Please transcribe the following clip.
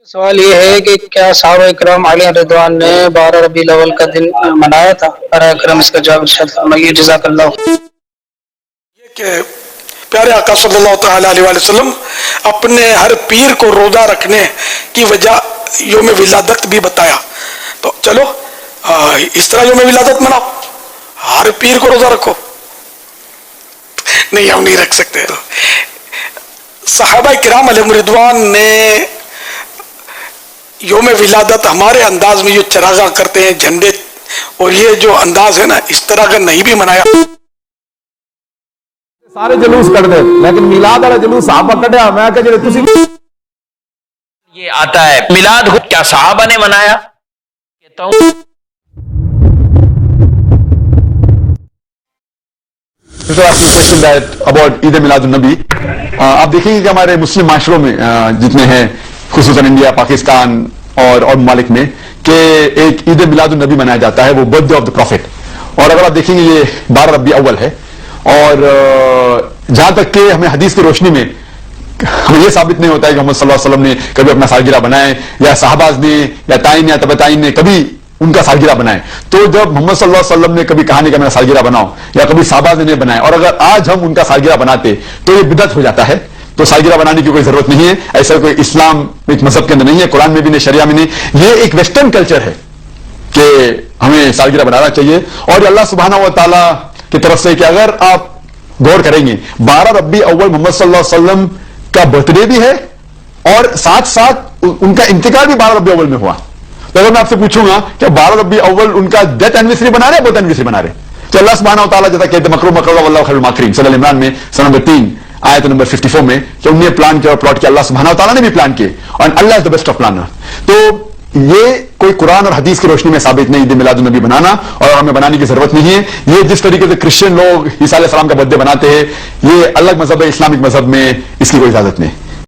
سوال یہ ہے کہ کیا صحابہ کرام علیہ رضوان نے 12 ربیع الاول کا دن منایا تھا؟ برائے کرم اس کا جواب ارشاد فرمائیے، جزاک اللہ۔ یہ کہ پیارے آقا صلی اللہ تعالی علیہ وآلہ وسلم اپنے ہر پیر کو روزہ رکھنے کی وجہ یوم ولادت بھی بتایا، تو چلو اس طرح یوم ولادت مناؤ، ہر پیر کو روزہ رکھو۔ نہیں، ہم نہیں رکھ سکتے۔ صحابہ کرام علیہ رضوان نے یوم ولادت ہمارے انداز میں جو چراغاں کرتے ہیں، جھنڈے، اور یہ جو انداز ہے نا، اس طرح کا نہیں بھی منایا۔ سارے جلوس کٹ دے لیکن میلاد والا جلوس صحابہ کٹیا، میں کہ جڑے تسی یہ آتا ہے میلاد کیا صحابہ نے منایا؟ کہتا ہوں اباؤٹ عید میلاد النبی، آپ دیکھیں گے کہ ہمارے مسلم معاشروں میں جتنے ہیں، خصوصاً انڈیا، پاکستان اور ممالک میں، کہ ایک عید میلاد النبی منایا جاتا ہے، وہ birthday of the prophet. اور اگر آپ دیکھیں گے یہ 12 ربیع اول ہے، اور جہاں تک کہ ہمیں حدیث کی روشنی میں ہمیں یہ ثابت نہیں ہوتا ہے کہ محمد صلی اللہ علیہ وسلم نے کبھی اپنا سالگرہ بنائے، یا صحابہ نے یا تائین یا تبع تائین نے کبھی ان کا سالگرہ بنائے۔ تو جب محمد صلی اللہ علیہ وسلم نے کبھی کہا نہیں کہ میرا سالگرہ بناؤ، یا کبھی صحابہ نے بنائے، اور اگر آج ہم ان کا سالگرہ بناتے تو یہ بدعت ہو جاتا ہے۔ تو سالگرہ بنانے کی کوئی ضرورت نہیں ہے، ایسا کوئی اسلام ایک مذہب کے اندر نہیں ہے، قرآن میں بھی نہیں، شریعہ میں نہیں۔ یہ ایک ویسٹرن کلچر ہے کہ ہمیں سالگرہ بنانا چاہیے، اور اللہ سبحانہ و تعالیٰ کی طرف سے کہ اگر آپ غور کریں گے 12 ربیع اول محمد صلی اللہ علیہ وسلم کا برتھ ڈے بھی ہے، اور ساتھ ساتھ ان کا انتقال بھی 12 ربیع اول میں ہوا۔ تو اگر میں آپ سے پوچھوں گا کہ 12 ربیع اول ان کا ڈیتھ اینیورسری بنا رہے ہیں، برتھ اینیورسری بنا رہے ہیں، تو اللہ سبحانہ و تعالیٰ جیسا کہتے ہیں مکروا مکر اللہ واللہ خیر الماکرین، سورہ عمران میں سورہ نمبر 3 آیت نمبر 54 میں، کہ انہیں پلان کیا اور پلاٹ کیا، اللہ سبحانہ و تعالیٰ نے بھی پلان کیے، اور اللہ از دا بیسٹ آف پلانر۔ تو یہ کوئی قرآن اور حدیث کی روشنی میں ثابت نہیں عید میلاد النبی بنانا، اور ہمیں بنانے کی ضرورت نہیں ہے۔ یہ جس طریقے سے کرسچن لوگ عیسیٰ علیہ السلام کا برتھ ڈے بناتے ہیں، یہ الگ مذہب ہے، اسلامک مذہب میں اس کی کوئی اجازت نہیں۔